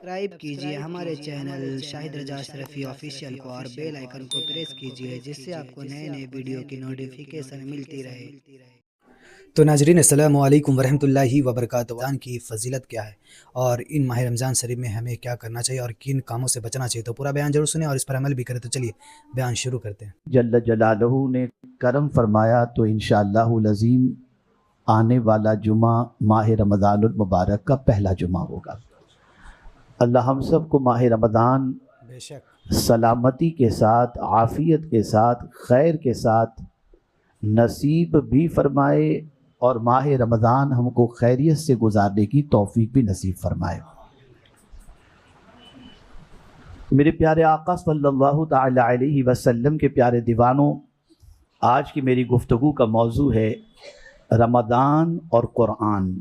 Subscribe کیجئے ہمارے channel شاہد رضا اشرفی official کو اور بیل آئیکن کو پریس کیجئے جس سے آپ کو نئے نئے ویڈیو کی نوٹیفیکیشن ملتی رہے۔ تو ناظرین السلام علیکم ورحمۃ اللہ وبرکاتہ۔ رمضان کی فضیلت کیا ہے اور ان ماہ رمضان شریف میں ہمیں کیا کرنا چاہیے اور کن کاموں سے بچنا چاہیے، تو پورا بیان ضرور سنیں اور اس پر عمل بھی کریں۔ تو چلیے بیان شروع کرتے ہیں۔ جل جلالہ نے کرم فرمایا تو انشاءاللہ العظیم آنے والا جمعہ ماہ رمضان المبارک کا پہلا جمعہ ہوگا۔ اللہ ہم سب کو ماہ رمضان بے شک سلامتی کے ساتھ، عافیت کے ساتھ، خیر کے ساتھ نصیب بھی فرمائے اور ماہ رمضان ہم کو خیریت سے گزارنے کی توفیق بھی نصیب فرمائے۔ میرے پیارے آقا صلی اللہ تعالی علیہ وسلم کے پیارے دیوانوں، آج کی میری گفتگو کا موضوع ہے رمضان اور قرآن۔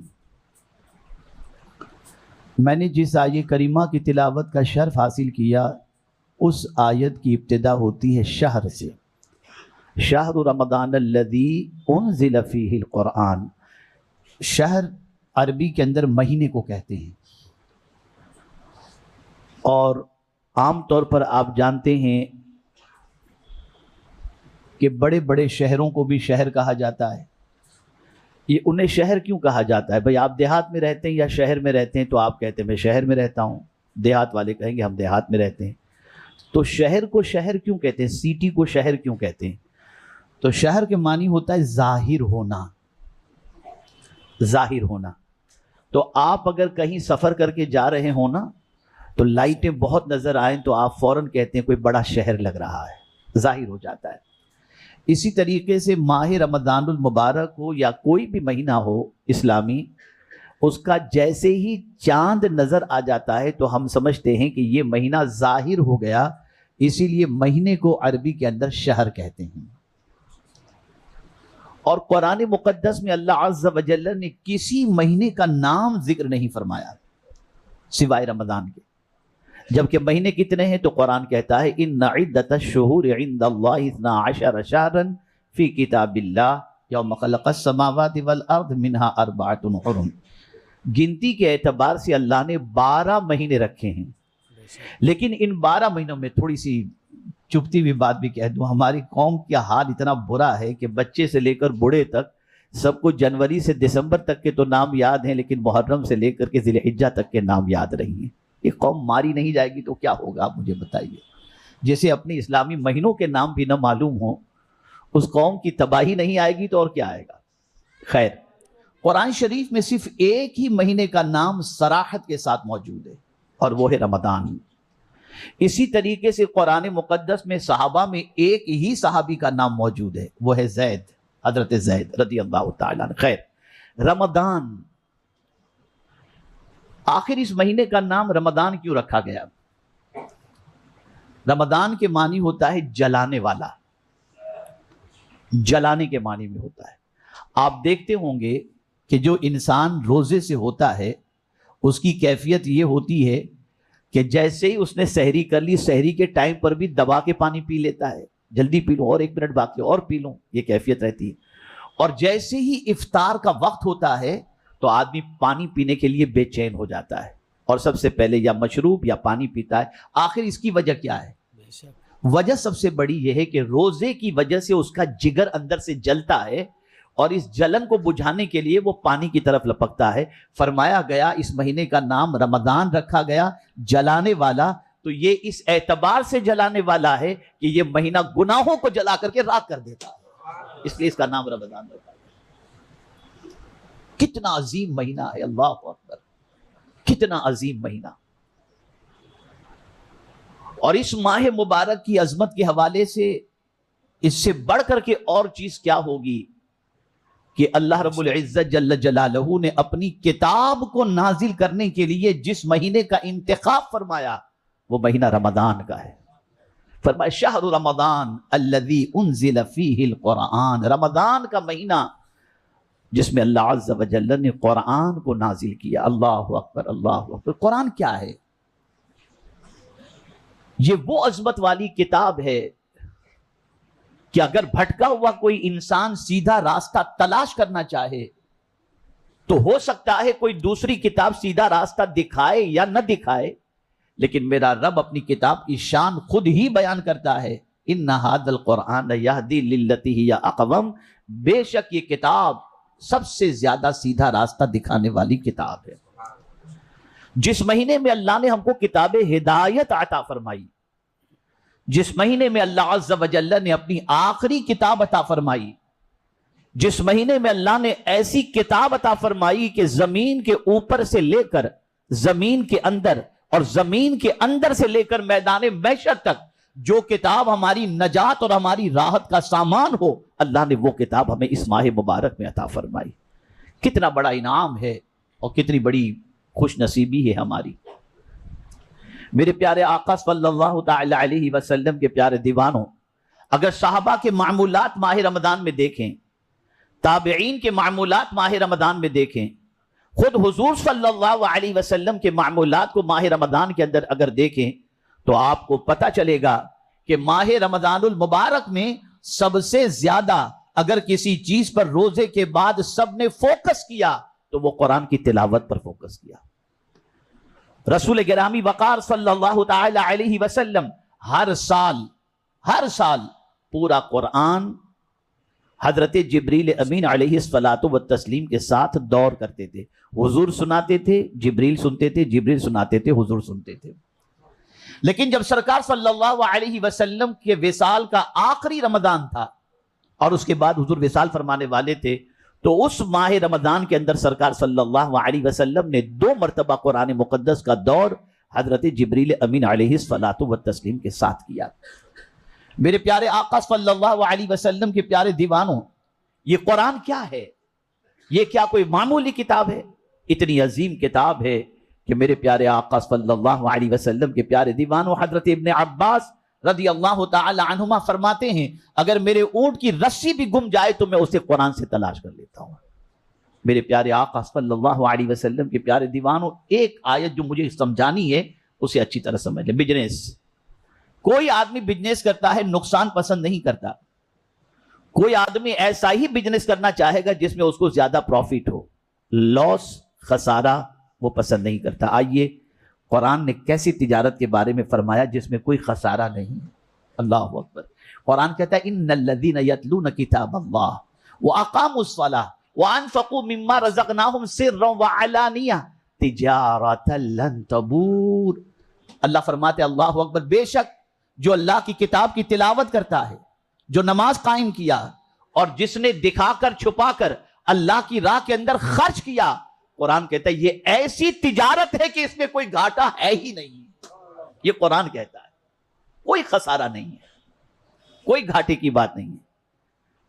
میں نے جس آیت کریمہ کی تلاوت کا شرف حاصل کیا، اس آیت کی ابتدا ہوتی ہے شہر سے، شہر رمضان الذی انزل فیہ القرآن۔ شہر عربی کے اندر مہینے کو کہتے ہیں، اور عام طور پر آپ جانتے ہیں کہ بڑے بڑے شہروں کو بھی شہر کہا جاتا ہے۔ یہ انہیں شہر کیوں کہا جاتا ہے؟ بھئی آپ دیہات میں رہتے ہیں یا شہر میں رہتے ہیں؟ تو آپ کہتے ہیں میں شہر میں رہتا ہوں، دیہات والے کہیں گے ہم دیہات میں رہتے ہیں۔ تو شہر کو شہر کیوں کہتے ہیں؟ سٹی کو شہر کیوں کہتے ہیں؟ تو شہر کے معنی ہوتا ہے ظاہر ہونا، ظاہر ہونا۔ تو آپ اگر کہیں سفر کر کے جا رہے ہوں نا، تو لائٹیں بہت نظر آئیں تو آپ فوراً کہتے ہیں کوئی بڑا شہر لگ رہا ہے، ظاہر ہو جاتا ہے۔ اسی طریقے سے ماہ رمضان المبارک ہو یا کوئی بھی مہینہ ہو اسلامی، اس کا جیسے ہی چاند نظر آ جاتا ہے تو ہم سمجھتے ہیں کہ یہ مہینہ ظاہر ہو گیا، اسی لیے مہینے کو عربی کے اندر شہر کہتے ہیں۔ اور قرآن مقدس میں اللہ عز و جل نے کسی مہینے کا نام ذکر نہیں فرمایا سوائے رمضان کے۔ جبکہ مہینے کتنے ہیں تو قرآن کہتا ہے ان عدۃ الشہور عند اللہ 12 شہرا فی کتاب اللہ یوم خلق السماوات والارض منہا 4 حرم۔ گنتی کے اعتبار سے اللہ نے 12 مہینے رکھے ہیں، لیکن ان 12 مہینوں میں تھوڑی سی چپتی ہوئی بات بھی کہہ دوں، ہماری قوم کا حال اتنا برا ہے کہ بچے سے لے کر بوڑھے تک سب کو جنوری سے دسمبر تک کے تو نام یاد ہیں، لیکن محرم سے لے کر کے ذی الحجہ تک کے نام یاد رہی ہیں۔ یہ قوم ماری نہیں جائے گی تو کیا ہوگا آپ مجھے بتائیے؟ جیسے اپنے اسلامی مہینوں کے نام بھی نہ معلوم ہوں، اس قوم کی تباہی نہیں آئے گی تو اور کیا آئے گا؟ خیر، قرآن شریف میں صرف ایک ہی مہینے کا نام صراحت کے ساتھ موجود ہے اور وہ ہے رمضان۔ اسی طریقے سے قرآن مقدس میں صحابہ میں ایک ہی صحابی کا نام موجود ہے، وہ ہے زید، حضرت زید رضی اللہ تعالیٰ عنہ۔ خیر، رمضان، آخر اس مہینے کا نام رمضان کیوں رکھا گیا؟ رمضان کے معنی ہوتا ہے جلانے والا، جلانے کے معنی میں ہوتا ہے۔ آپ دیکھتے ہوں گے کہ جو انسان روزے سے ہوتا ہے اس کی کیفیت یہ ہوتی ہے کہ جیسے ہی اس نے سحری کر لی، سحری کے ٹائم پر بھی دبا کے پانی پی لیتا ہے، جلدی پی لوں اور 1 منٹ باقی اور پی لوں، یہ کیفیت رہتی ہے۔ اور جیسے ہی افطار کا وقت ہوتا ہے تو آدمی پانی پینے کے لیے بے چین ہو جاتا ہے اور سب سے پہلے یا مشروب یا پانی پیتا ہے۔ آخر اس کی وجہ کیا ہے؟ وجہ سب سے بڑی یہ ہے کہ روزے کی وجہ سے اس کا جگر اندر سے جلتا ہے اور اس جلن کو بجھانے کے لیے وہ پانی کی طرف لپکتا ہے۔ فرمایا گیا اس مہینے کا نام رمضان رکھا گیا، جلانے والا، تو یہ اس اعتبار سے جلانے والا ہے کہ یہ مہینہ گناہوں کو جلا کر کے راکھ کر دیتا ہے، اس لیے اس کا نام رمضان رکھا گیا۔ کتنا عظیم مہینہ ہے، اللہ اکبر، کتنا عظیم مہینہ۔ اور اس ماہ مبارک کی عظمت کے حوالے سے اس سے بڑھ کر کے اور چیز کیا ہوگی کہ اللہ رب العزت جل جلالہ نے اپنی کتاب کو نازل کرنے کے لیے جس مہینے کا انتخاب فرمایا وہ مہینہ رمضان کا ہے۔ فرمایا شہر رمضان الذی انزل فیہ القرآن، رمضان کا مہینہ جس میں اللہ عز و جل نے قرآن کو نازل کیا۔ اللہ اکبر، اللہ اکبر۔ قرآن کیا ہے؟ یہ وہ عظمت والی کتاب ہے کہ اگر بھٹکا ہوا کوئی انسان سیدھا راستہ تلاش کرنا چاہے تو ہو سکتا ہے کوئی دوسری کتاب سیدھا راستہ دکھائے یا نہ دکھائے، لیکن میرا رب اپنی کتاب کی شان خود ہی بیان کرتا ہے، ان ھذا القرآن یہدی للتی ہی اقوم، بے شک یہ کتاب سب سے زیادہ سیدھا راستہ دکھانے والی کتاب ہے۔ جس مہینے میں اللہ نے ہم کو کتاب ہدایت عطا فرمائی، جس مہینے میں اللہ عز و جل نے اپنی آخری کتاب عطا فرمائی، جس مہینے میں اللہ نے ایسی کتاب عطا فرمائی کہ زمین کے اوپر سے لے کر زمین کے اندر اور زمین کے اندر سے لے کر میدان محشر تک جو کتاب ہماری نجات اور ہماری راحت کا سامان ہو، اللہ نے وہ کتاب ہمیں اس ماہ مبارک میں عطا فرمائی۔ کتنا بڑا انعام ہے اور کتنی بڑی خوش نصیبی ہے ہماری۔ میرے پیارے آقا صلی اللہ تعالی علیہ وسلم کے پیارے دیوانوں، اگر صحابہ کے معمولات ماہ رمضان میں دیکھیں، تابعین کے معمولات ماہ رمضان میں دیکھیں، خود حضور صلی اللہ علیہ وسلم کے معمولات کو ماہ رمضان کے اندر اگر دیکھیں تو آپ کو پتہ چلے گا کہ ماہ رمضان المبارک میں سب سے زیادہ اگر کسی چیز پر روزے کے بعد سب نے فوکس کیا تو وہ قرآن کی تلاوت پر فوکس کیا۔ رسول گرامی وقار صلی اللہ تعالی علیہ وسلم ہر سال پورا قرآن حضرت جبریل امین علیہ الصلاۃ والتسلیم کے ساتھ دور کرتے تھے۔ حضور سناتے تھے، جبریل سنتے تھے، جبریل سناتے تھے، حضور سنتے تھے۔ لیکن جب سرکار صلی اللہ علیہ وسلم کے وصال کا آخری رمضان تھا اور اس کے بعد حضور وصال فرمانے والے تھے، تو اس ماہ رمضان کے اندر سرکار صلی اللہ علیہ وسلم نے 2 مرتبہ قرآن مقدس کا دور حضرت جبریل امین علیہ الصلاۃ والتسلیم کے ساتھ کیا۔ میرے پیارے آقا صلی اللہ علیہ وسلم کے پیارے دیوانوں، یہ قرآن کیا ہے؟ یہ کیا کوئی معمولی کتاب ہے؟ اتنی عظیم کتاب ہے کہ میرے پیارے آقا صلی اللہ علیہ وسلم کے پیارے دیوانوں، حضرت ابن عباس رضی اللہ تعالی عنہما فرماتے ہیں، اگر میرے اونٹ کی رسی بھی گم جائے تو میں اسے قرآن سے تلاش کر لیتا ہوں۔ میرے پیارے آقا صلی اللہ علیہ وسلم کے پیارے دیوانوں، ایک آیت جو مجھے سمجھانی ہے اسے اچھی طرح سمجھ لیں۔ بزنس، کوئی آدمی بزنس کرتا ہے نقصان پسند نہیں کرتا، کوئی آدمی ایسا ہی بزنس کرنا چاہے گا جس میں اس کو زیادہ پروفٹ ہو، لاس خسارہ وہ پسند نہیں کرتا۔ آئیے قرآن نے کیسی تجارت کے بارے میں فرمایا جس میں کوئی خسارہ نہیں۔ اللہ اکبر۔ قرآن کہتا ہے ان الذین یتلون کتاب اللہ واقاموا الصلاۃ وانفقوا مما رزقناہم سرا وعلانیہ تجارۃ لن تبور۔ اللہ فرماتے اللہ اکبر، بے شک جو اللہ کی کتاب کی تلاوت کرتا ہے، جو نماز قائم کیا اور جس نے دکھا کر چھپا کر اللہ کی راہ کے اندر خرچ کیا، قرآن کہتا ہے یہ ایسی تجارت ہے کہ اس میں کوئی گھاٹا ہے ہی نہیں۔ یہ قرآن کہتا ہے کوئی خسارہ نہیں ہے، کوئی گھاٹے کی بات نہیں ہے۔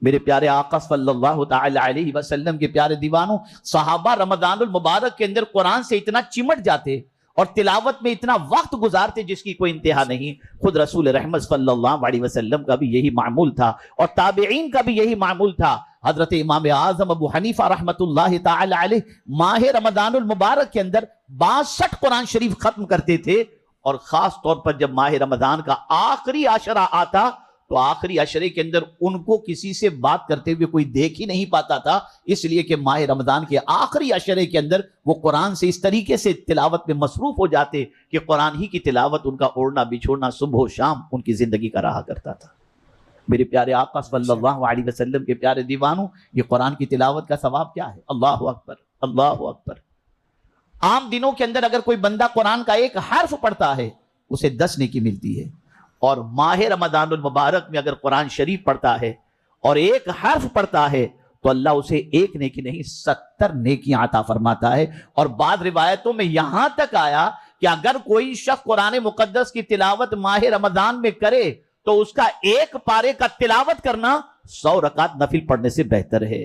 میرے پیارے آقا صلی اللہ تعالی علیہ وسلم کے پیارے دیوانوں، صحابہ رمضان المبارک کے اندر قرآن سے اتنا چمٹ جاتے اور تلاوت میں اتنا وقت گزارتے جس کی کوئی انتہا نہیں۔ خود رسول رحمت صلی اللہ علیہ وسلم کا بھی یہی معمول تھا اور تابعین کا بھی یہی معمول تھا۔ حضرت امام اعظم ابو حنیفہ رحمت اللہ تعالی علیہ ماہ رمضان المبارک کے اندر 62 قرآن شریف ختم کرتے تھے، اور خاص طور پر جب ماہ رمضان کا آخری عشرہ آتا تو آخری عشرے کے اندر ان کو کسی سے بات کرتے ہوئے کوئی دیکھ ہی نہیں پاتا تھا، اس لیے کہ ماہ رمضان کے آخری عشرے کے اندر وہ قرآن سے اس طریقے سے تلاوت میں مصروف ہو جاتے کہ قرآن ہی کی تلاوت ان کا اوڑھنا بچھوڑنا صبح و شام ان کی زندگی کا رہا کرتا تھا۔ میرے پیارے آقا صلی اللہ علیہ وسلم کے پیارے دیوانوں، یہ قرآن کی تلاوت کا ثواب کیا ہے؟ اللہ اکبر، اللہ اکبر۔ عام دنوں کے اندر اگر کوئی بندہ قرآن کا ایک حرف پڑھتا ہے اسے 10 نیکی ملتی ہے، اور ماہ رمضان المبارک میں اگر قرآن شریف پڑھتا ہے اور ایک حرف پڑھتا ہے تو اللہ اسے 1 نیکی نہیں 70 نیکیاں عطا فرماتا ہے۔ اور بعض روایتوں میں یہاں تک آیا کہ اگر کوئی شخص قرآن مقدس کی تلاوت ماہ رمضان میں کرے تو اس کا 1 پارے کا تلاوت کرنا 100 رکعت نفل پڑھنے سے بہتر ہے۔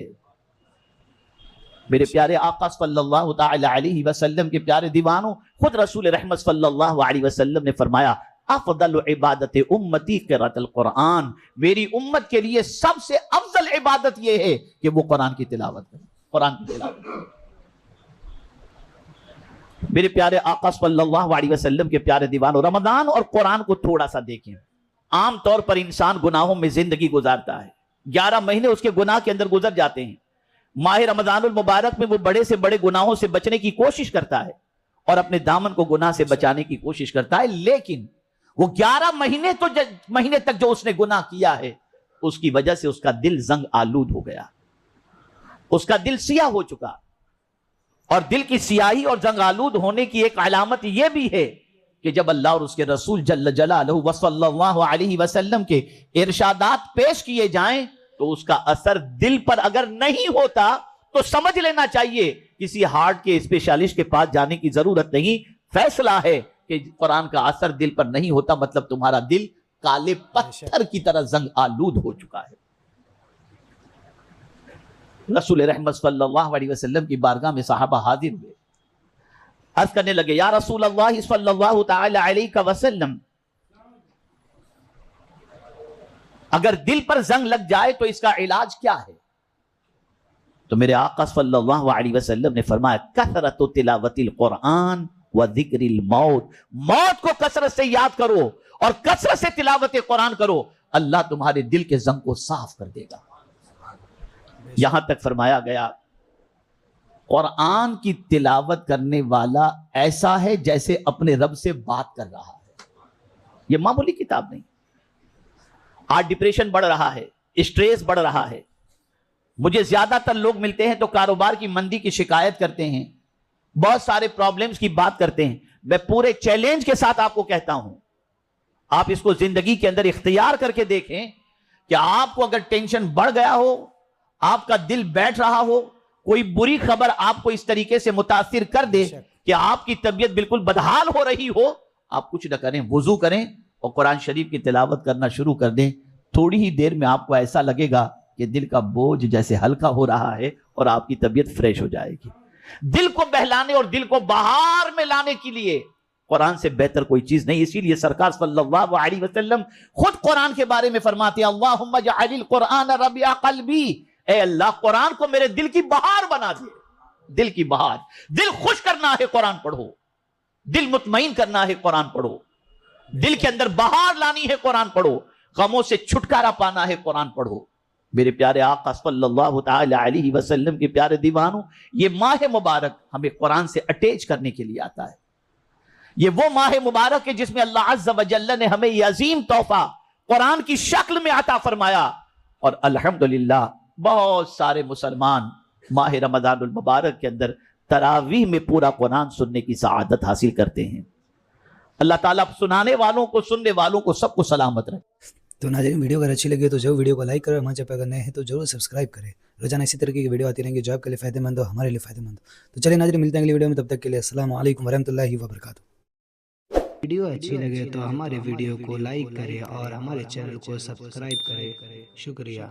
میرے پیارے آقا صلی اللہ تعالی علیہ وسلم کے پیارے دیوانوں، خود رسول رحمت صلی اللہ علیہ وسلم نے فرمایا افضل عبادت امتی قراءۃ القرآن، میری امت کے لیے سب سے افضل عبادت یہ ہے کہ وہ قرآن کی تلاوت کرے، قرآن کی تلاوت کرے۔ میرے پیارے آقا صلی اللہ علیہ وسلم کے پیارے دیوانوں، رمضان اور قرآن کو تھوڑا سا دیکھیں۔ عام طور پر انسان گناہوں میں زندگی گزارتا ہے، 11 مہینے اس کے گناہ کے اندر گزر جاتے ہیں۔ ماہ رمضان المبارک میں وہ بڑے سے بڑے گناہوں سے بچنے کی کوشش کرتا ہے، اور اپنے دامن کو گناہ سے بچانے کی کوشش کرتا ہے، لیکن وہ 11 مہینے تک جو اس نے گناہ کیا ہے اس کی وجہ سے اس کا دل زنگ آلود ہو گیا، اس کا دل سیاہ ہو چکا. اور دل کی سیاہی اور زنگ آلود ہونے کی ایک علامت یہ بھی ہے کہ جب اللہ اور اس کے رسول جل جلالہ وصلی اللہ علیہ وسلم کے ارشادات پیش کیے جائیں تو اس کا اثر دل پر اگر نہیں ہوتا تو سمجھ لینا چاہیے کسی ہارٹ کے اسپیشلسٹ کے پاس جانے کی ضرورت نہیں. فیصلہ ہے کہ قرآن کا اثر دل پر نہیں ہوتا، مطلب تمہارا دل کالے پتھر کی طرح زنگ آلود ہو چکا ہے. رسول رحمت صلی اللہ علیہ وسلم کی بارگاہ میں صحابہ حاضر ہوئے، عرض کرنے لگے یا رسول اللہ صلی اللہ تعالی علیہ وسلم، اگر دل پر زنگ لگ جائے تو اس کا علاج کیا ہے؟ تو میرے آقا صلی اللہ علیہ وسلم نے فرمایا کثرت تلاوت القرآن و ذکر الموت، موت کو کثرت سے یاد کرو اور کثرت سے تلاوت قرآن کرو، اللہ تمہارے دل کے زنگ کو صاف کر دے گا. یہاں تک فرمایا گیا قرآن کی تلاوت کرنے والا ایسا ہے جیسے اپنے رب سے بات کر رہا ہے. یہ معمولی کتاب نہیں. آج ڈپریشن بڑھ رہا ہے، اسٹریس بڑھ رہا ہے. مجھے زیادہ تر لوگ ملتے ہیں تو کاروبار کی مندی کی شکایت کرتے ہیں، بہت سارے پرابلمز کی بات کرتے ہیں. میں پورے چیلنج کے ساتھ آپ کو کہتا ہوں، آپ اس کو زندگی کے اندر اختیار کر کے دیکھیں کہ آپ کو اگر ٹینشن بڑھ گیا ہو، آپ کا دل بیٹھ رہا ہو، کوئی بری خبر آپ کو اس طریقے سے متاثر کر دے کہ آپ کی طبیعت بالکل بدحال ہو رہی ہو، آپ کچھ نہ کریں، وضو کریں اور قرآن شریف کی تلاوت کرنا شروع کر دیں. تھوڑی ہی دیر میں آپ کو ایسا لگے گا کہ دل کا بوجھ جیسے ہلکا ہو رہا ہے اور آپ کی طبیعت فریش ہو جائے گی. دل کو بہلانے اور دل کو بہار میں لانے کے لیے قرآن سے بہتر کوئی چیز نہیں. اسی لیے سرکار صلی اللہ علیہ وسلم خود قرآن کے بارے میں فرماتے ہیں اللہم اجعل القرآن ربیع قلبی، اے اللہ قرآن کو میرے دل کی بہار بنا دے. دل کی بہار، دل خوش کرنا ہے قرآن پڑھو، دل مطمئن کرنا ہے قرآن پڑھو، دل کے اندر بہار لانی ہے قرآن پڑھو، غموں سے چھٹکارا پانا ہے قرآن پڑھو. میرے پیارے آقا صلی اللہ تعالی علیہ وسلم کے پیارے دیوانوں، یہ ماہ مبارک ہمیں قرآن سے اٹیچ کرنے کے لیے آتا ہے. یہ وہ ماہ مبارک ہے جس میں اللہ عز و جل نے ہمیں یہ عظیم تحفہ قرآن کی شکل میں عطا فرمایا. اور الحمدللہ بہت سارے مسلمان ماہ رمضان المبارک کے اندر تراویح میں پورا قرآن سننے کی سعادت حاصل کرتے ہیں. اللہ تعالیٰ سنانے والوں کو، سننے والوں کو، سب کو سلامت رکھے. تو ناظرین ویڈیو اگر اچھی لگے تو ضرور ویڈیو کو لائک کریں، ہمارے چینل پہ اگر نئے ہیں تو ضرور سبسکرائب کریں. روزانہ اسی طرح کی ویڈیو آتی رہیں گی جو آپ کے لیے فائدہ مند ہو، ہمارے لیے فائدہ مند ہو. تو چلیے ناظرین ملتے ہیں اگلی ویڈیو میں، تب تک کے لیے السلام علیکم ورحمۃ اللہ وبرکاتہ. ویڈیو اچھی لگے تو ہمارے ویڈیو کو لائک کریں اور ہمارے چینل کو سبسکرائب کریں. شکریہ.